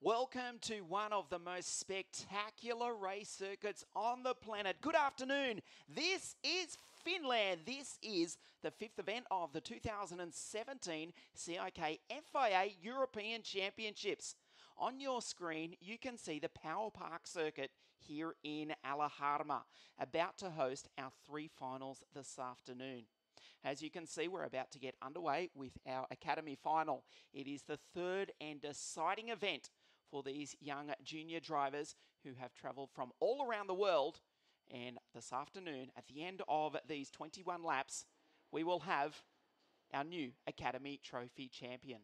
Welcome to one of the most spectacular race circuits on the planet. Good afternoon. This is Finland. This is the fifth event of the 2017 CIK FIA European Championships. On your screen, you can see the Power Park circuit here in ALAHARMA, about to host our three finals this afternoon. As you can see, we're about to get underway with our Academy final. It is the third and deciding event for these young junior drivers who have travelled from all around the world. And this afternoon, at the end of these 21 laps, we will have our new Academy Trophy champion.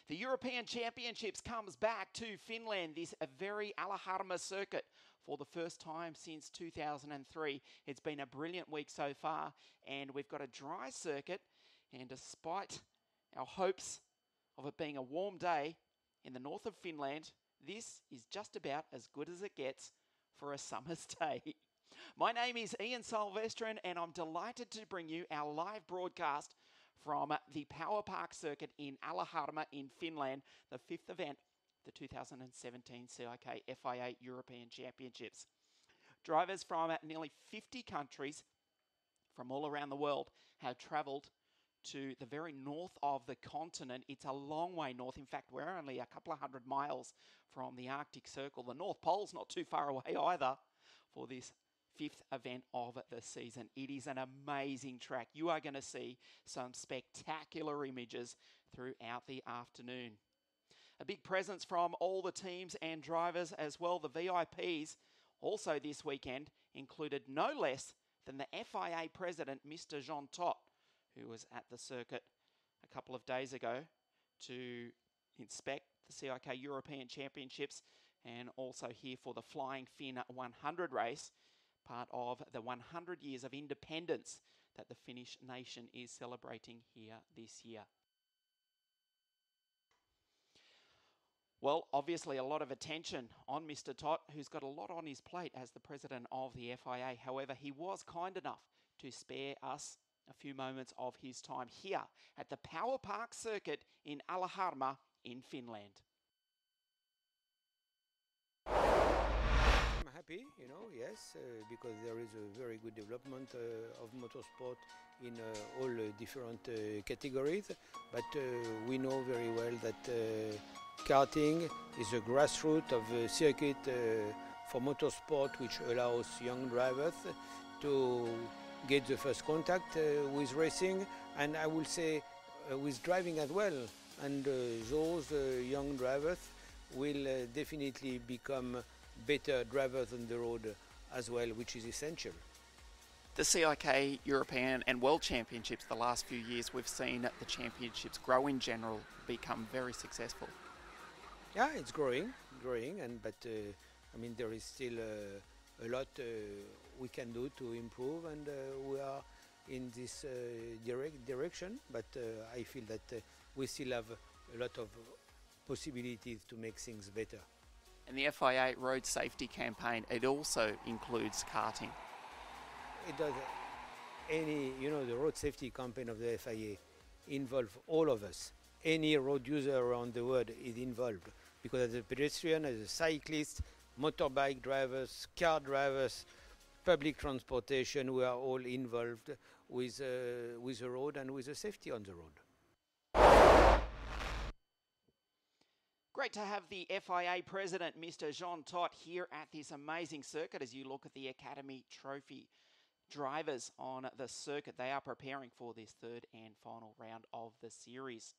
The European Championships comes back to Finland, this very ALAHARMA circuit, for the first time since 2003. It's been a brilliant week so far, and we've got a dry circuit, and despite our hopes of it being a warm day in the north of Finland, this is just about as good as it gets for a summer's day. My name is Ian Silvestrin, and I'm delighted to bring you our live broadcast from the Power Park circuit in ALAHARMA in Finland, the fifth event, the 2017 CIK FIA European Championships. Drivers from nearly 50 countries from all around the world have travelled to the very north of the continent. It's a long way north. In fact, we're only a couple of 100 miles from the Arctic Circle. The North Pole's not too far away either for this fifth event of the season. It is an amazing track. You are going to see some spectacular images throughout the afternoon. A big presence from all the teams and drivers as well. The VIPs also this weekend included no less than the FIA president, Mr. Jean Todt, who was at the circuit a couple of days ago to inspect the CIK European Championships, and also here for the Flying Finn 100 race, part of the 100 years of independence that the Finnish nation is celebrating here this year. Well, obviously a lot of attention on Mr. Todt, who's got a lot on his plate as the president of the FIA. However, he was kind enough to spare us a few moments of his time here at the Power Park circuit in ALAHARMA in Finland. I'm happy, yes, because there is a very good development of motorsport in all different categories. But we know very well that karting is a grassroots of a circuit for motorsport, which allows young drivers to get the first contact with racing, and I will say with driving as well. And those young drivers will definitely become better drivers on the road as well, which is essential. The CIK European and World Championships, the last few years, we've seen the championships grow in general, become very successful. Yeah, it's growing, but there is still a lot we can do to improve, and we are in this direction, but I feel that we still have a lot of possibilities to make things better. And the FIA Road Safety Campaign, it also includes karting. It does. The road safety campaign of the FIA involves all of us. Any road user around the world is involved, because as a pedestrian, as a cyclist, motorbike drivers, car drivers, public transportation, we are all involved with the road and with the safety on the road. Great to have the FIA president, Mr. Jean Todt, here at this amazing circuit as you look at the Academy Trophy drivers on the circuit. They are preparing for this third and final round of the series.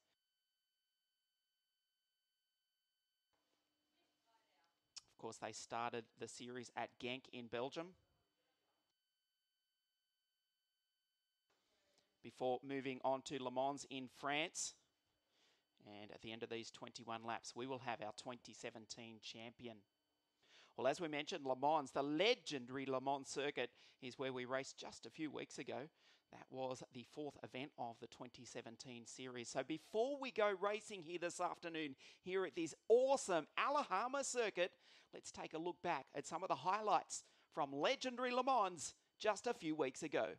Of course, they started the series at Genk in Belgium before moving on to Le Mans in France. And at the end of these 21 laps, we will have our 2017 champion. Well, as we mentioned, Le Mans, the legendary Le Mans circuit, is where we raced just a few weeks ago. That was the fourth event of the 2017 series. So before we go racing here this afternoon, here at this awesome ALAHARMA circuit, let's take a look back at some of the highlights from legendary Le Mans just a few weeks ago.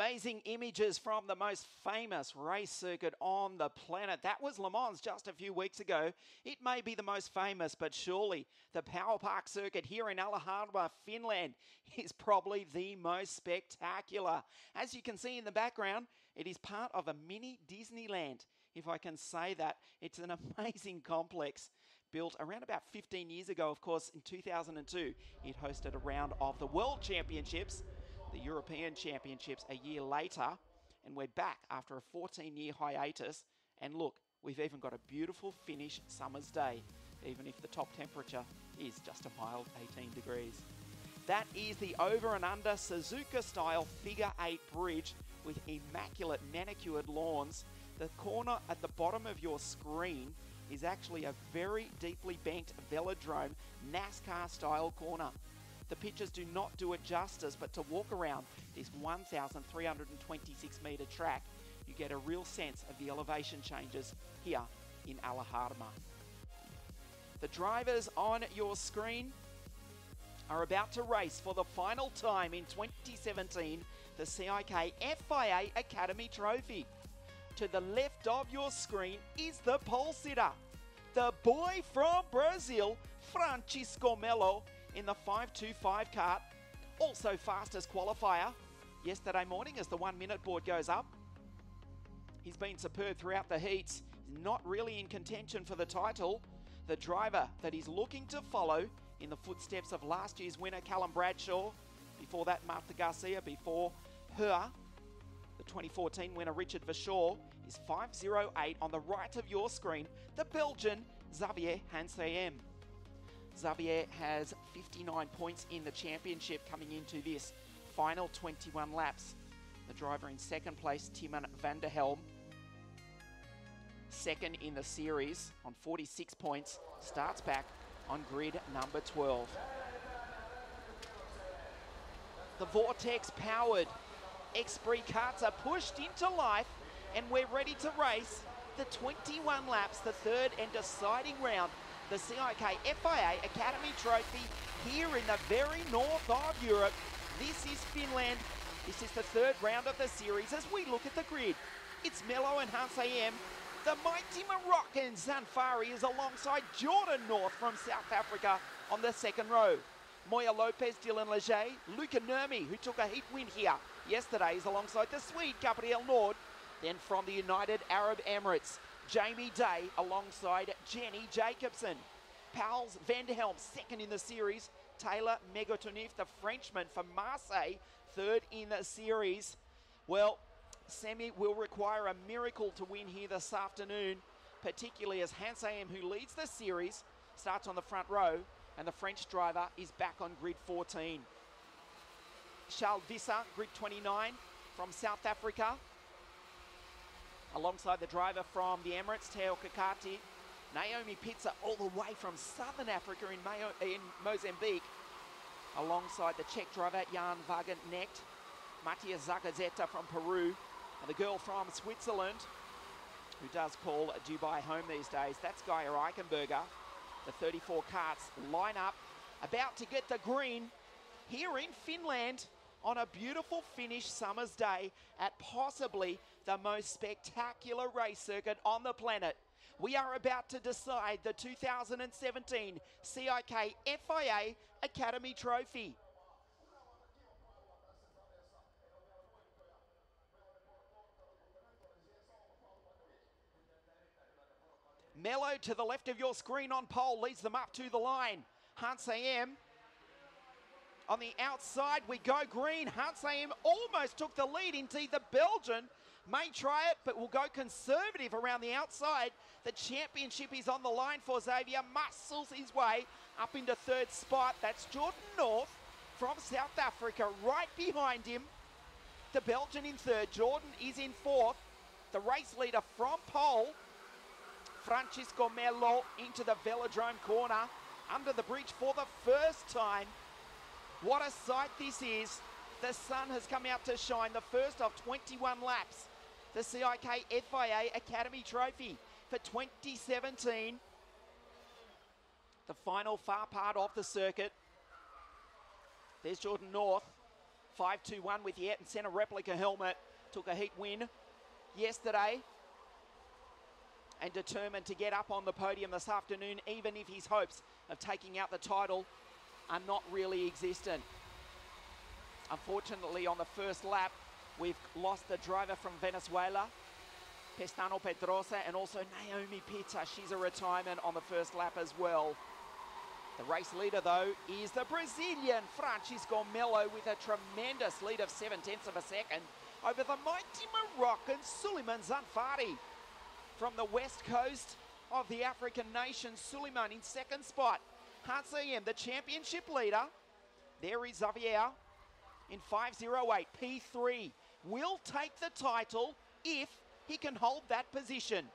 Amazing images from the most famous race circuit on the planet. That was Le Mans just a few weeks ago. It may be the most famous, but surely the Power Park circuit here in ALAHARMA, Finland, is probably the most spectacular. As you can see in the background, it is part of a mini Disneyland, if I can say that. It's an amazing complex built around about 15 years ago. Of course, in 2002, it hosted a round of the World Championships, the European Championships a year later, and we're back after a 14-year hiatus. And look, we've even got a beautiful Finnish summer's day, even if the top temperature is just a mild 18 degrees. That is the over and under Suzuka-style figure 8 bridge with immaculate manicured lawns. The corner at the bottom of your screen is actually a very deeply banked velodrome, NASCAR-style corner. The pictures do not do it justice, but to walk around this 1,326 metre track, you get a real sense of the elevation changes here in ALAHARMA. The drivers on your screen are about to race for the final time in 2017, the CIK FIA Academy Trophy. To the left of your screen is the pole sitter, the boy from Brazil, Francesco Mello, in the 525 kart, also fastest qualifier yesterday morning as the 1 minute board goes up. He's been superb throughout the heats, not really in contention for the title. The driver that he's looking to follow in the footsteps of last year's winner, Callum Bradshaw, before that Martha Garcia, before her, the 2014 winner Richard Verschoor, is 508 on the right of your screen, the Belgian Xavier Hansayem. Xavier has 59 points in the championship coming into this final 21 laps. The driver in second place, Timon van der Helm, second in the series on 46 points, starts back on grid number 12. The Vortex-powered X-Bree karts are pushed into life, and we're ready to race the 21 laps, the third and deciding round, the CIK FIA Academy Trophy here in the very north of Europe. This is Finland. This is the third round of the series as we look at the grid. It's Mello and Hansayem. The mighty Moroccan Zanfari is alongside Jordan North from South Africa on the second row. Moya Lopez, Dylan Leger, Luca Nurmi, who took a heat win here yesterday, is alongside the Swede Gabriel Nord. Then from the United Arab Emirates, Jamie Day alongside Jenny Jacobsen. Pauls van der Helm, second in the series. Taylor Megotonif, the Frenchman from Marseille, third in the series. Well, Semi will require a miracle to win here this afternoon, particularly as Hansayem, who leads the series, starts on the front row, and the French driver is back on grid 14. Charles Visser, grid 29 from South Africa, alongside the driver from the Emirates, Teo Kakati. Naomi Pizza all the way from Southern Africa in Mozambique, alongside the Czech driver Jan Wagenknecht, Matthias Zagazeta from Peru, and the girl from Switzerland, who does call Dubai home these days. That's Gaia Eichenberger. The 34 karts line up, about to get the green here in Finland on a beautiful Finnish summer's day at possibly the most spectacular race circuit on the planet. We are about to decide the 2017 CIK FIA Academy Trophy. Mello to the left of your screen on pole leads them up to the line. Hansayem on the outside, we go green. Hansayem almost took the lead. Indeed, the Belgian may try it, but will go conservative around the outside. The championship is on the line for Xavier. Muscles his way up into third spot. That's Jordan North from South Africa right behind him. The Belgian in third. Jordan is in fourth. The race leader from pole, Francesco Mello, into the velodrome corner under the bridge for the first time. What a sight this is. The sun has come out to shine. The first of 21 laps. The CIK FIA Academy Trophy for 2017. The final far part of the circuit. There's Jordan North 5-2-1 with the Ayrton Senna replica helmet. Took a heat win yesterday. And determined to get up on the podium this afternoon, even if his hopes of taking out the title are not really existent. Unfortunately, on the first lap, we've lost the driver from Venezuela, Pestano Pedrosa, and also Naomi Pita. She's a retirement on the first lap as well. The race leader, though, is the Brazilian Francesco Melo with a tremendous lead of 0.7 of a second over the mighty Moroccan Suleiman Zanfari. From the west coast of the African nation, Suleiman in second spot. Hans AM, the championship leader. There is Xavier in 5:08. P3 will take the title if he can hold that position.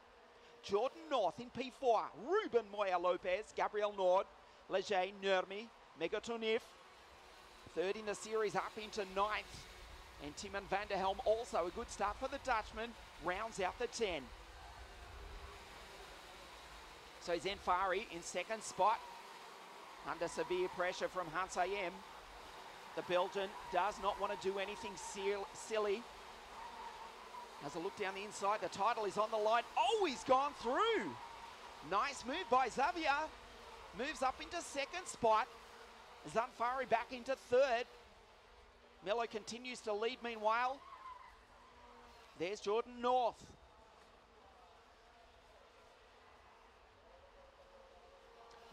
Jordan North in P4. Ruben Moya Lopez, Gabriel Nord, Leger, Nurmi, Megatonif. Third in the series, up into ninth. And Timon van der Helm, also a good start for the Dutchman, rounds out the 10. So Zanfari in second spot, under severe pressure from Hans AM. The Belgian does not want to do anything silly. Has a look down the inside, the title is on the line. Oh, he's gone through. Nice move by Xavier. Moves up into second spot. Zanfari back into third. Mello continues to lead meanwhile. There's Jordan North.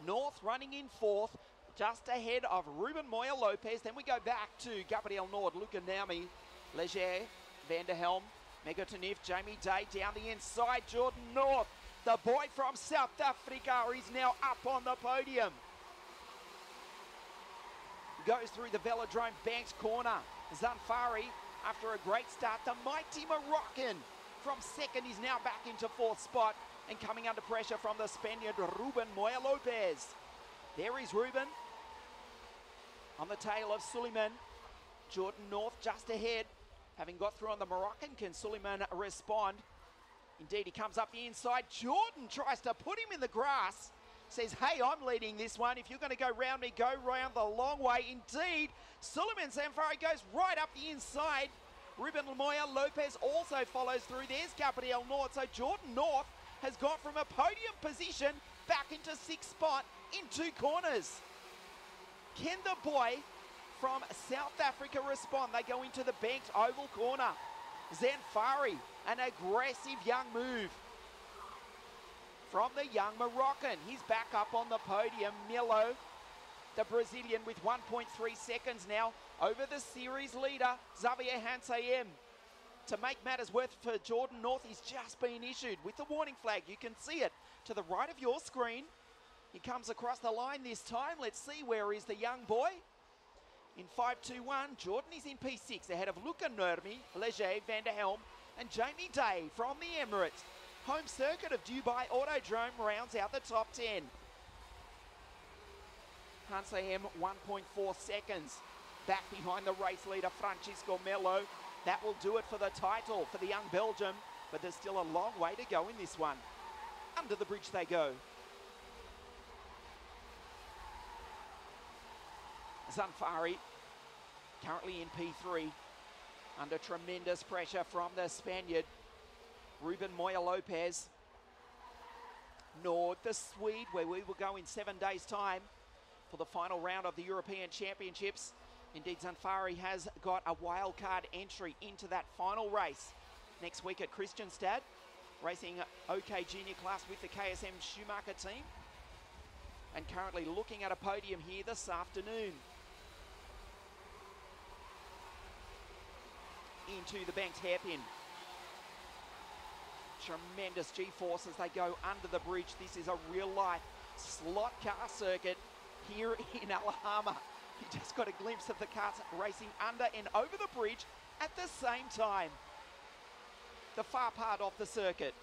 North running in fourth, just ahead of Ruben Moya Lopez. Then we go back to Gabriel Nord, Luca Naumi, Leger, Van der Helm, Megatonif, Jamie Day down the inside. Jordan North, the boy from South Africa, is now up on the podium. Goes through the Velodrome Banks corner. Zanfari, after a great start, the mighty Moroccan from second is now back into fourth spot and coming under pressure from the Spaniard Ruben Moya Lopez. There is Ruben on the tail of Suleiman. Jordan North just ahead. Having got through on the Moroccan, can Suleiman respond? Indeed, he comes up the inside. Jordan tries to put him in the grass. Says, hey, I'm leading this one. If you're going to go round me, go round the long way. Indeed, Suleiman Zanfari goes right up the inside. Ruben Moya Lopez also follows through. There's Gabriel North. So Jordan North has gone from a podium position back into sixth spot in two corners. Can the boy from South Africa respond? They go into the banked oval corner. Zanfari, an aggressive young move from the young Moroccan. He's back up on the podium. Melo, the Brazilian, with 1.3 seconds now over the series leader, Xavier Hansayem. To make matters worse for Jordan North, he's just been issued with the warning flag. You can see it to the right of your screen. He comes across the line this time. Let's see, where is the young boy? In 5:21, Jordan is in P6 ahead of Luca Nurmi, Leger, Van der Helm, and Jamie Day from the Emirates. Home circuit of Dubai Autodrome rounds out the top 10. Hansayem 1.4 seconds back behind the race leader Francesco Mello. That will do it for the title for the young Belgium, but there's still a long way to go in this one. Under the bridge they go. Zanfari currently in P3 under tremendous pressure from the Spaniard Ruben Moya Lopez. Nord, the Swede, where we will go in 7 days' time for the final round of the European Championships. Indeed, Zanfari has got a wildcard entry into that final race next week at Christianstad, racing OK Junior class with the KSM Schumacher team, and currently looking at a podium here this afternoon. Into the banked hairpin. Tremendous G-force as they go under the bridge. This is a real-life slot car circuit here in ALAHARMA. You just got a glimpse of the cars racing under and over the bridge at the same time. The far part of the circuit.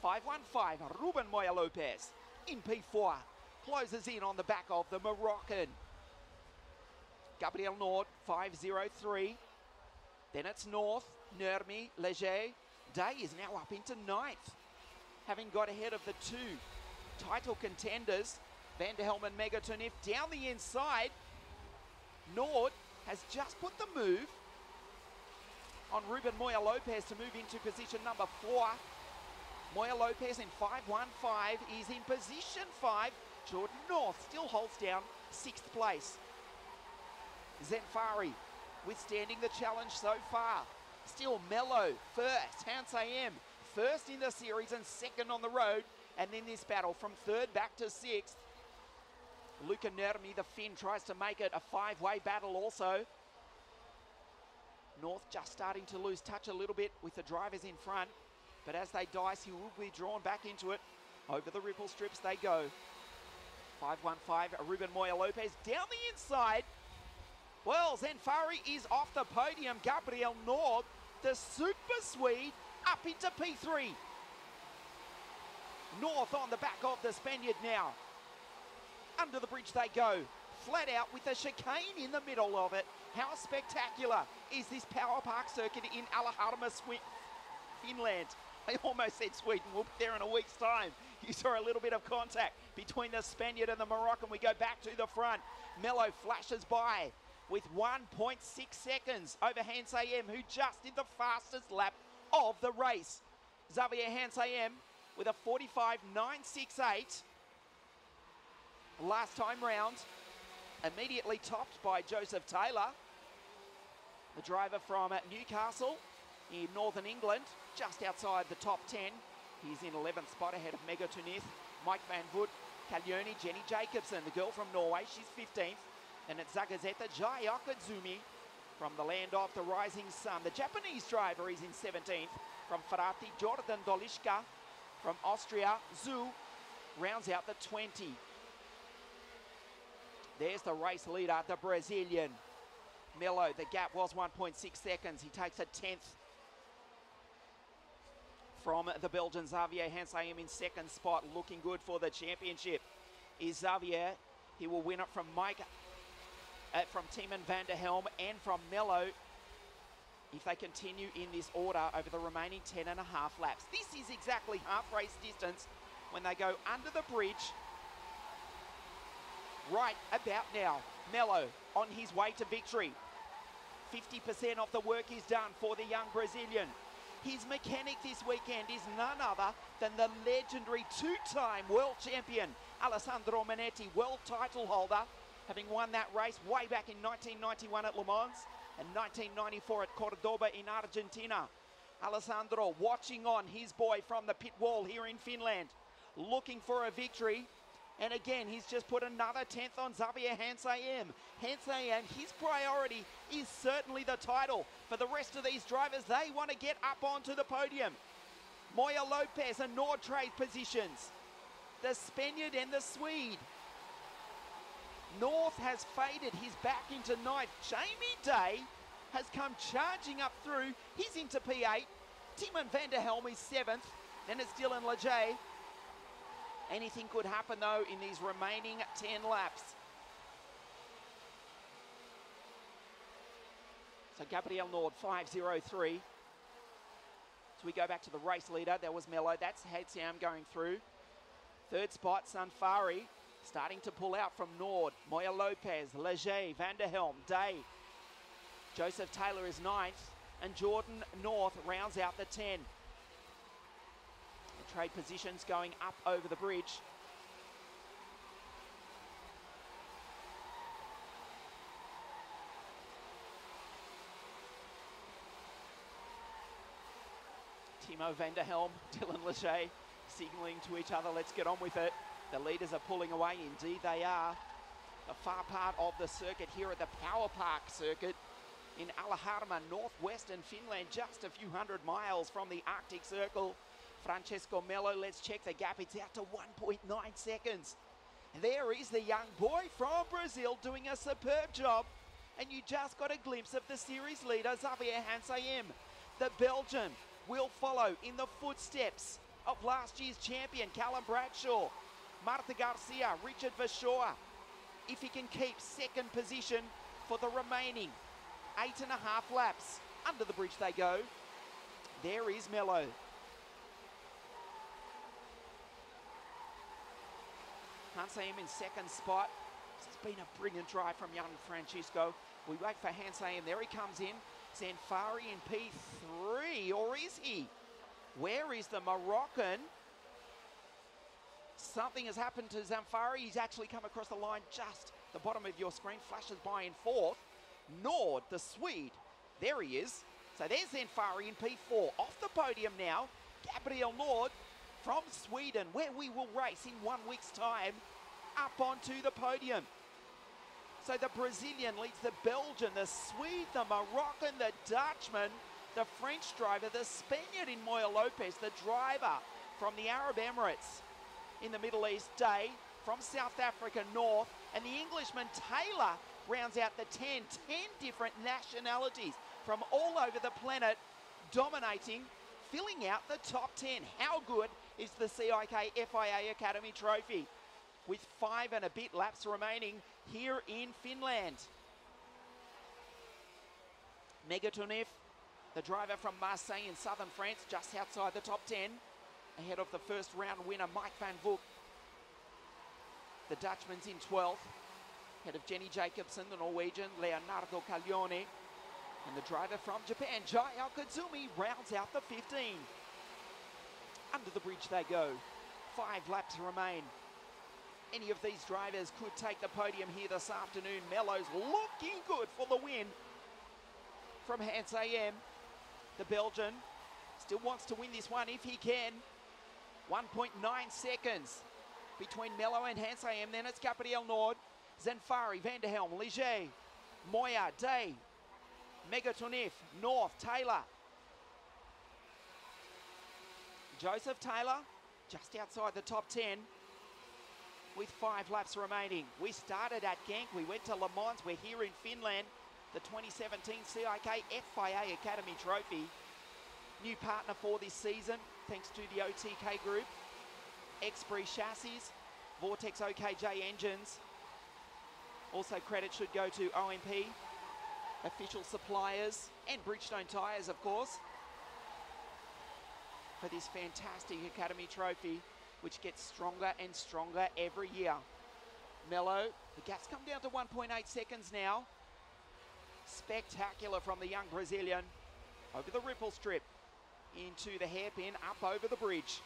5:15, Ruben Moya Lopez in P4. Closes in on the back of the Moroccan. Gabriel Nord, 5:03. Then it's North, Nurmi, Leger. Day is now up into ninth, having got ahead of the two title contenders, Van der Helm and Megatonif, down the inside. Nord has just put the move on Ruben Moya Lopez to move into position number 4. Moya Lopez in 5.15 is in position 5. Jordan North still holds down 6th place. Zenfari withstanding the challenge so far. Still Mello first, Hans AM first in the series and second on the road. And then this battle from 3rd back to 6th. Luca Nurmi, the Finn, tries to make it a 5-way battle also. North just starting to lose touch a little bit with the drivers in front. But as they dice, he will be drawn back into it. Over the ripple strips they go. 5.15, Ruben Moya Lopez down the inside. Well, Zenfari is off the podium. Gabriel Nord, the super Swede, up into P3. North on the back of the Spaniard now. Under the bridge they go. Flat out with a chicane in the middle of it. How spectacular is this power park circuit in ALAHARMA, Finland? I almost said Sweden. We'll be there in a week's time. You saw a little bit of contact between the Spaniard and the Moroccan. We go back to the front. Mello flashes by with 1.6 seconds over Hans AM, who just did the fastest lap of the race. Xavier Hans AM with a 45.968 last time round, immediately topped by Joseph Taylor, the driver from Newcastle in Northern England, just outside the top 10. He's in 11th spot ahead of Mega Tunith, Mike Van Voort, Kalyoni, Jenny Jacobsen, the girl from Norway, she's 15th. And it's Zagazeta Jai Okazumi from the land of the rising sun. The Japanese driver is in 17th from Ferrati. Jordan Dolishka from Austria. Zhu rounds out the 20. There's the race leader, the Brazilian. Mello, the gap was 1.6 seconds. He takes a 10th from the Belgian Xavier Hans AM in 2nd spot. Looking good for the championship is Xavier. He will win it from from Timon van der Helm and from Mello if they continue in this order over the remaining 10.5 laps. This is exactly half race distance when they go under the bridge. Right about now, Mello on his way to victory. 50% of the work is done for the young Brazilian. His mechanic this weekend is none other than the legendary 2-time world champion, Alessandro Manetti, world title holder, having won that race way back in 1991 at Le Mans and 1994 at Cordoba in Argentina. Alessandro watching on his boy from the pit wall here in Finland, looking for a victory. And again, he's just put another 10th on Xavier Hans AM. Hans AM, his priority is certainly the title. For the rest of these drivers, they want to get up onto the podium. Moya Lopez and Nord trade positions. The Spaniard and the Swede. North has faded, he's back into 9th. Jamie Day has come charging up through. He's into P8. Timon van der Helm is 7th. Then it's Dylan Leger. Anything could happen though in these remaining 10 laps. So Gabriel Nord 5.03. So we go back to the race leader. There was Mello. That's Hadsam going through. 3rd spot, Sanfari. Starting to pull out from Nord. Moya Lopez, Leger, Van der Helm, Day. Joseph Taylor is 9th. And Jordan North rounds out the 10. The trade positions going up over the bridge. Timo van der Helm, Dylan Leger signalling to each other, let's get on with it. The leaders are pulling away, indeed they are. The far part of the circuit here at the Power Park circuit in ALAHARMA, northwestern Finland, just a few hundred miles from the Arctic Circle. Francesco Mello, let's check the gap. It's out to 1.9 seconds. There is the young boy from Brazil doing a superb job. And you just got a glimpse of the series leader, Xavier Hans AM. The Belgian will follow in the footsteps of last year's champion, Callum Bradshaw. Marta Garcia, Richard Verschoor, if he can keep 2nd position for the remaining 8.5 laps. Under the bridge they go. There is Mello. Hans AM in 2nd spot. This has been a brilliant drive from young Francesco. We wait for Hansay, and there he comes in. Zanfari in P3, or is he? Where is the Moroccan? Something has happened to Zanfari. He's actually come across the line just the bottom of your screen. Flashes by in fourth. Nord, the Swede. There he is. So there's Zanfari in P4. Off the podium now, Gabriel Nord from Sweden, where we will race in 1 week's time, up onto the podium. So the Brazilian leads the Belgian, the Swede, the Moroccan, the Dutchman, the French driver, the Spaniard in Moya Lopez, the driver from the Arab Emirates in the Middle East, Day, from South Africa, North, and the Englishman Taylor rounds out the 10 different nationalities from all over the planet, dominating, filling out the top 10. How good is the CIK FIA Academy Trophy? With 5 and a bit laps remaining here in Finland. Megatonif, the driver from Marseille in southern France, just outside the top 10. Ahead of the first round winner, Mike van Voek. The Dutchman's in 12th. Ahead of Jenny Jacobsen, the Norwegian, Leonardo Caglione. And the driver from Japan, Jai Alkazumi, rounds out the 15. Under the bridge they go. 5 laps remain. Any of these drivers could take the podium here this afternoon. Mello's looking good for the win from Hansay, the Belgian. Still wants to win this one if he can. 1.9 seconds between Mello and Hansay. Then it's Gabriel Nord, Zanfari, Van der Helm, Ligier, Moya, Day, Megatonif, North, Taylor. Joseph Taylor just outside the top 10 with 5 laps remaining. We started at Genk, we went to Le Mans, we're here in Finland. The 2017 CIK FIA Academy Trophy. New partner for this season, thanks to the OTK Group. Xbree Chassis, Vortex OKJ Engines. Also credit should go to OMP, official suppliers, and Bridgestone tyres, of course, for this fantastic Academy Trophy, which gets stronger and stronger every year. Mello, the gap's come down to 1.8 seconds now. Spectacular from the young Brazilian. Over the ripple strip, into the hairpin, up over the bridge.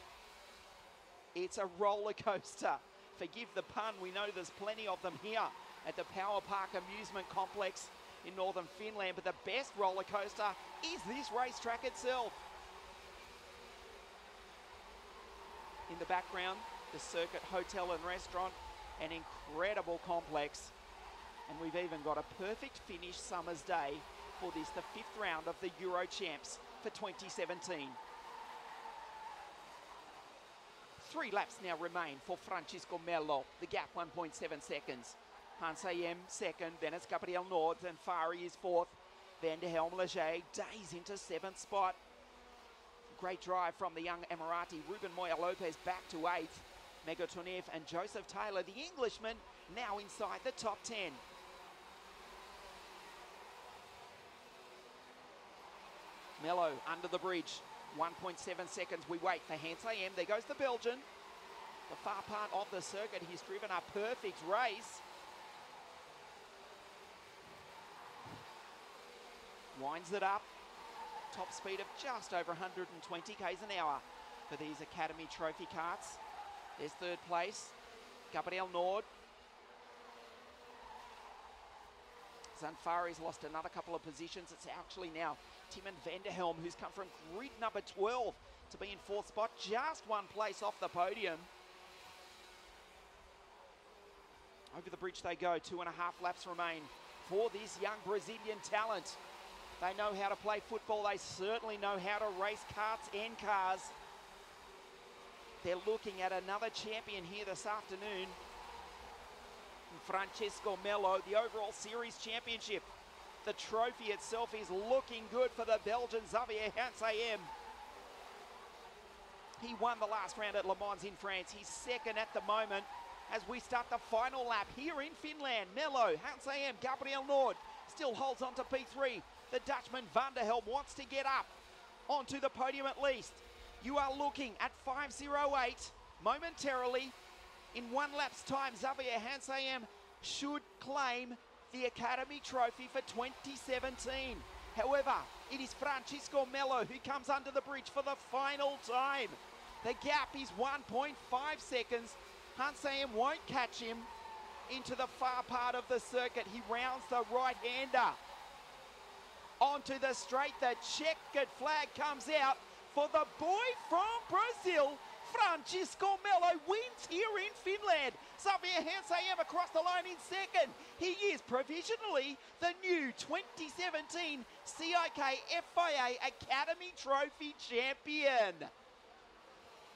It's a roller coaster. Forgive the pun, we know there's plenty of them here at the Power Park Amusement Complex in northern Finland, but the best roller coaster is this racetrack itself. In the background, the Circuit Hotel and Restaurant, an incredible complex. And we've even got a perfect finish summer's day for this, the 5th round of the Euro Champs for 2017. 3 laps now remain for Francesco Mello. The gap 1.7 seconds. Hansay second, then it's Gabriel Nord, and Fari is 4th. Van der Helm, Leger, Days into 7th spot. Great drive from the young Emirati. Ruben Moya Lopez back to 8th. Megatonif and Joseph Taylor, the Englishman, now inside the top 10. Mello under the bridge. 1.7 seconds. We wait for Hansay. There goes the Belgian. The far part of the circuit. He's driven a perfect race. Winds it up. Top speed of just over 120 k's an hour for these Academy Trophy karts. There's 3rd place. Gabriel Nord. Zanfari's lost another couple of positions. It's actually now Timon van der Helm, who's come from grid number 12 to be in 4th spot, just 1 place off the podium. Over the bridge they go. 2.5 laps remain for this young Brazilian talent. They know how to play football. They certainly know how to race karts and cars. They're looking at another champion here this afternoon. Francesco Mello, the overall series championship. The trophy itself is looking good for the Belgian Xavier Hansay. He won the last round at Le Mans in France. He's 2nd at the moment as we start the final lap here in Finland. Mello, Hansay, Gabriel Nord still holds on to P3. The Dutchman Van der Helm wants to get up onto the podium at least. You are looking at 5:08 momentarily. In 1 lap's time, Xavier Hansay should claim the Academy Trophy for 2017. However, it is Francesco Mello who comes under the bridge for the final time. The gap is 1.5 seconds. Hansayem won't catch him into the far part of the circuit. He rounds the right-hander onto the straight. The checkered flag comes out for the boy from Brazil. Francesco Mello wins here in Finland. Xavier Hansayem across the line in second. He is provisionally the new 2017 CIK FIA Academy Trophy champion.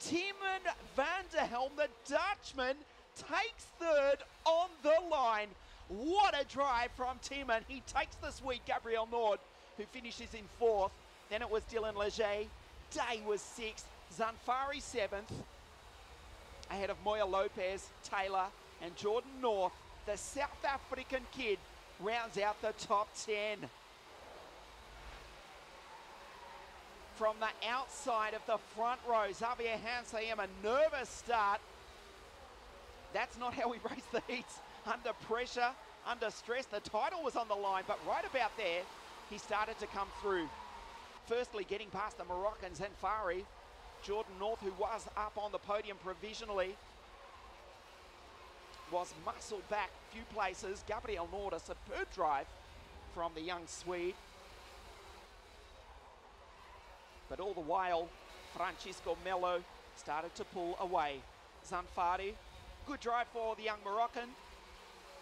Timon van der Helm, the Dutchman, takes third on the line. What a drive from Timon. He takes the sweet Gabriel Nord, who finishes in fourth. Then it was Dylan Leger. Day was sixth. Zanfari seventh. Ahead of Moya Lopez, Taylor, and Jordan North. The South African kid rounds out the top 10. From the outside of the front row, Xavier Hansayem, a nervous start. That's not how we race the heats. Under pressure, under stress. The title was on the line, but right about there, he started to come through. Firstly, getting past the Moroccan Zanfari. Jordan North, who was up on the podium provisionally, was muscled back a few places. Gabriel Nord, a superb drive from the young Swede. But all the while, Francesco Mello started to pull away. Zanfari, good drive for the young Moroccan.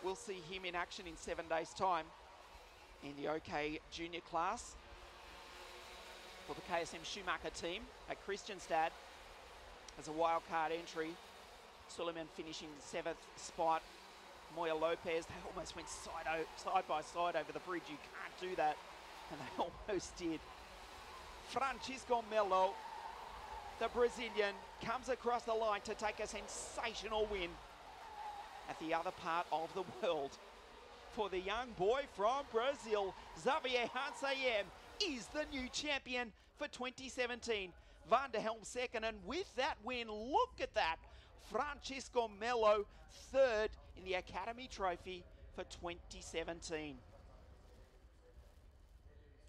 We'll see him in action in 7 days' time in the OK Junior class for the KSM Schumacher team at Christianstad as a wildcard entry. Suleiman finishing 7th spot. Moya Lopez, they almost went side by side over the bridge. You can't do that, and they almost did. Francesco Mello, the Brazilian, comes across the line to take a sensational win at the other part of the world. For the young boy from Brazil, Xavier Hansayem is the new champion for 2017. Van der Helm second, and with that win, look at that. Francesco Mello third in the Academy Trophy for 2017.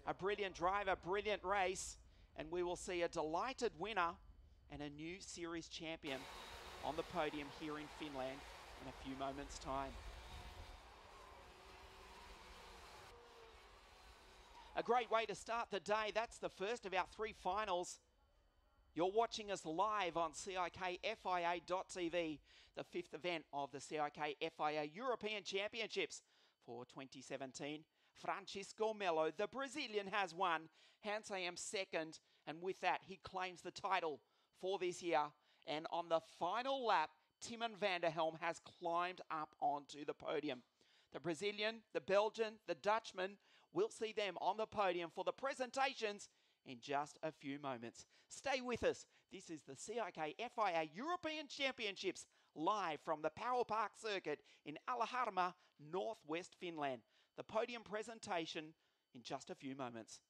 A brilliant drive, a brilliant race, and we will see a delighted winner and a new series champion on the podium here in Finland in a few moments' time. A great way to start the day. That's the first of our 3 finals. You're watching us live on CIKFIA.tv, the 5th event of the CIK FIA European Championships for 2017. Francesco Mello, the Brazilian, has won. Hansayem second, and with that, he claims the title for this year. And on the final lap, Timon van der Helm has climbed up onto the podium. The Brazilian, the Belgian, the Dutchman, we'll see them on the podium for the presentations in just a few moments. Stay with us. This is the CIK FIA European Championships live from the Power Park Circuit in ALAHARMA, northwest Finland. The podium presentation in just a few moments.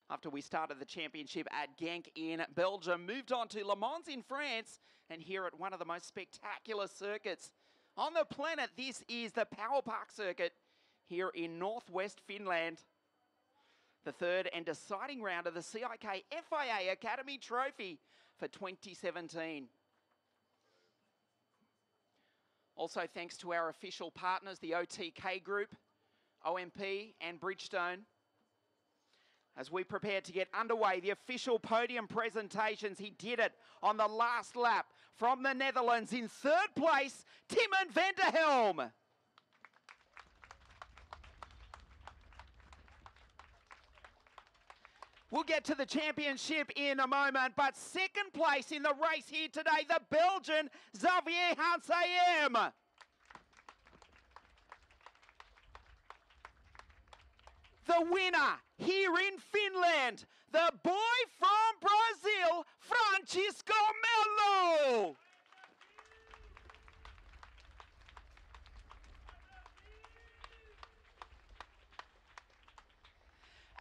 After we started the championship at Genk in Belgium, moved on to Le Mans in France, and here at one of the most spectacular circuits on the planet, this is the Power Park Circuit here in northwest Finland. The third and deciding round of the CIK FIA Academy Trophy for 2017. Also thanks to our official partners, the OTK Group, OMP and Bridgestone. As we prepare to get underway, the official podium presentations, he did it on the last lap from the Netherlands in third place, Timon van der Helm. We'll get to the championship in a moment, but second place in the race here today, the Belgian Xavier Hansayem. The winner here in Finland, the boy from Brazil, Francesco Mello.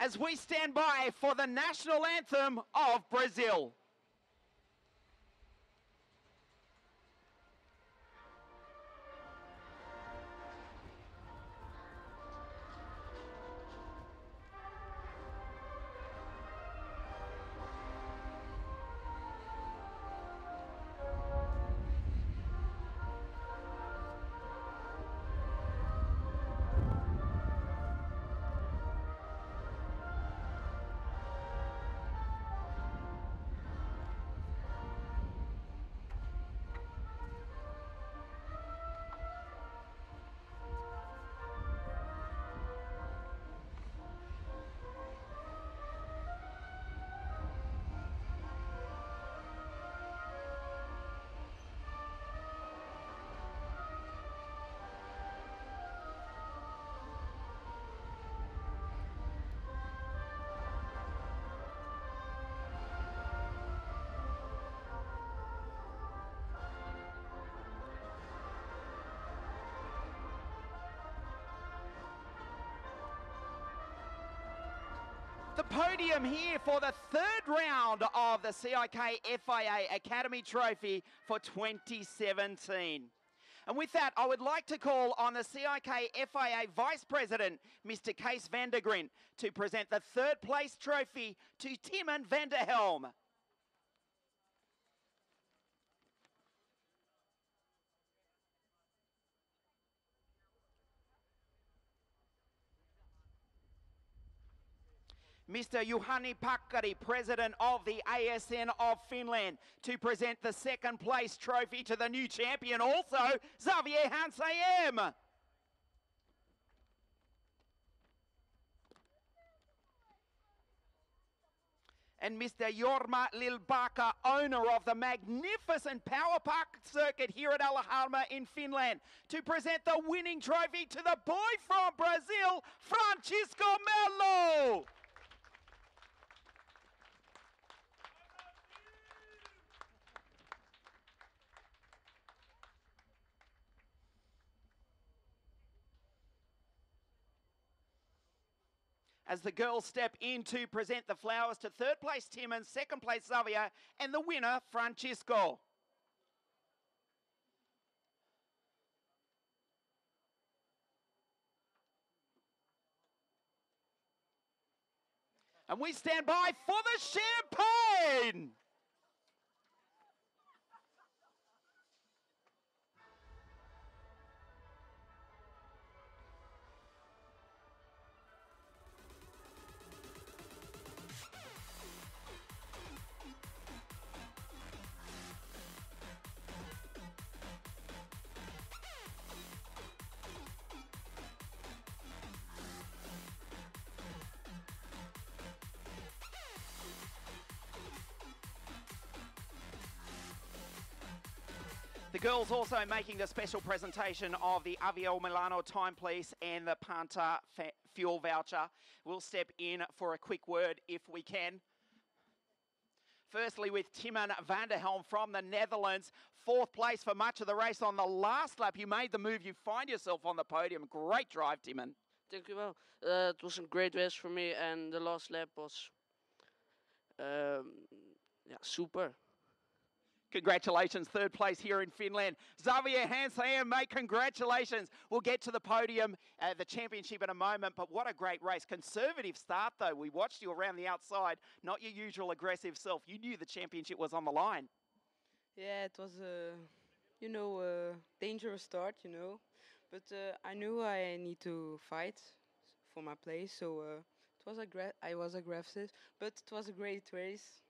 As we stand by for the national anthem of Brazil. The podium here for the third round of the CIK FIA Academy Trophy for 2017. And with that, I would like to call on the CIK FIA Vice President, Mr. Kees van der Grint, to present the third place trophy to Timon van der Helm. Mr. Juhani Pakkari, President of the ASN of Finland, to present the second place trophy to the new champion, also Xavier Hansayem. And Mr. Jorma Lilbaka, owner of the magnificent Power Park circuit here at ALAHARMA in Finland, to present the winning trophy to the boy from Brazil, Francesco Mello. As the girls step in to present the flowers to third place Timon, second place Xavier, and the winner Francesco. And we stand by for the champagne. The girls also making a special presentation of the Aviol Milano timepiece and the Panta fuel voucher. We'll step in for a quick word if we can. Firstly, with Timon van der Helm from the Netherlands, fourth place for much of the race. On the last lap, you made the move. You find yourself on the podium. Great drive, Timon. Thank you, well. It was a great race for me, and the last lap was super. Congratulations, third place here in Finland. Xavier Hansayem, mate, congratulations. We'll get to the podium, the championship in a moment, but what a great race. Conservative start, though. We watched you around the outside, not your usual aggressive self. You knew the championship was on the line. Yeah, it was a dangerous start, but I knew I need to fight for my place, so I was aggressive, but it was a great race.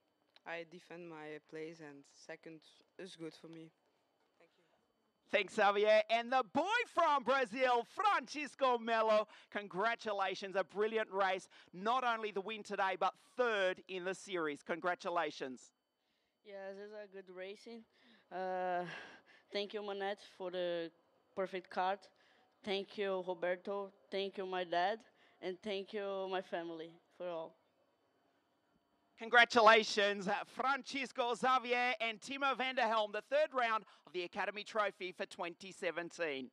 I defend my place, and second is good for me. Thank you. Thanks, Xavier. And the boy from Brazil, Francesco Melo, congratulations. A brilliant race. Not only the win today, but third in the series. Congratulations. Yeah, this is a good racing. Thank you, Manette, for the perfect kart. Thank you, Roberto. Thank you, my dad. And thank you, my family, for all. Congratulations, Francesco, Xavier, and Timon van der Helm, the third round of the Academy Trophy for 2017.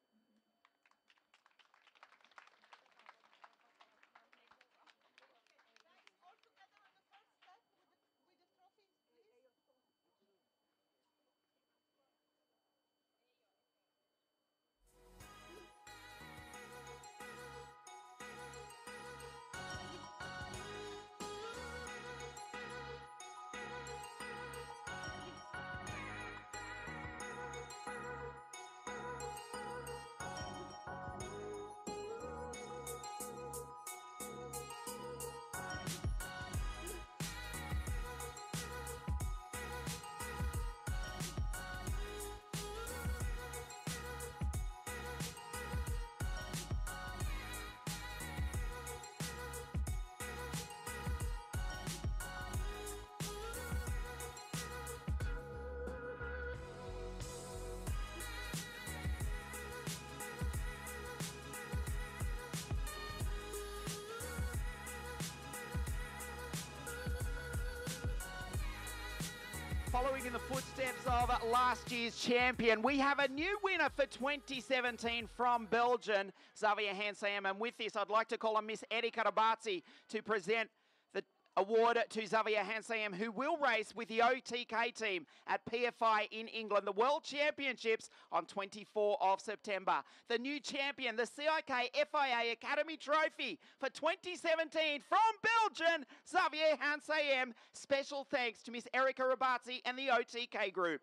Following in the footsteps of last year's champion, we have a new winner for 2017 from Belgium, Xavier Hansayem. And with this, I'd like to call on Miss Eddie Karabazzi to present the award to Xavier Hansayem, who will race with the OTK team at PFI in England, the World Championships on 24 of September. The new champion, the CIK FIA Academy Trophy for 2017 from Belgium, Xavier Hansayem. Special thanks to Miss Erica Rabazzi and the OTK group.